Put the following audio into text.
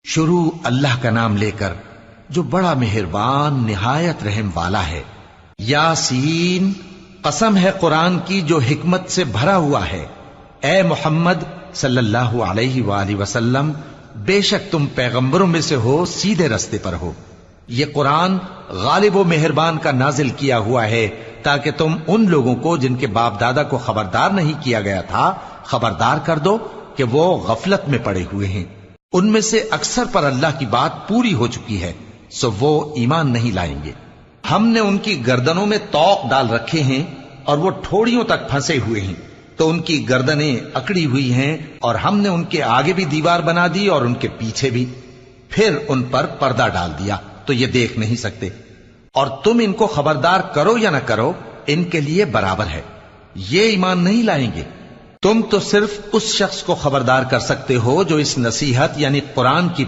شروع اللہ کا نام لے کر جو بڑا مہربان نہایت رحم والا ہے۔ یاسین، قسم ہے قرآن کی جو حکمت سے بھرا ہوا ہے۔ اے محمد صلی اللہ علیہ وآلہ وسلم، بے شک تم پیغمبروں میں سے ہو، سیدھے رستے پر ہو۔ یہ قرآن غالب و مہربان کا نازل کیا ہوا ہے تاکہ تم ان لوگوں کو جن کے باپ دادا کو خبردار نہیں کیا گیا تھا خبردار کر دو کہ وہ غفلت میں پڑے ہوئے ہیں۔ ان میں سے اکثر پر اللہ کی بات پوری ہو چکی ہے، سو وہ ایمان نہیں لائیں گے۔ ہم نے ان کی گردنوں میں طوق ڈال رکھے ہیں اور وہ ٹھوڑیوں تک پھنسے ہوئے ہیں، تو ان کی گردنیں اکڑی ہوئی ہیں، اور ہم نے ان کے آگے بھی دیوار بنا دی اور ان کے پیچھے بھی، پھر ان پر پردہ ڈال دیا تو یہ دیکھ نہیں سکتے۔ اور تم ان کو خبردار کرو یا نہ کرو، ان کے لیے برابر ہے، یہ ایمان نہیں لائیں گے۔ تم تو صرف اس شخص کو خبردار کر سکتے ہو جو اس نصیحت یعنی قرآن کی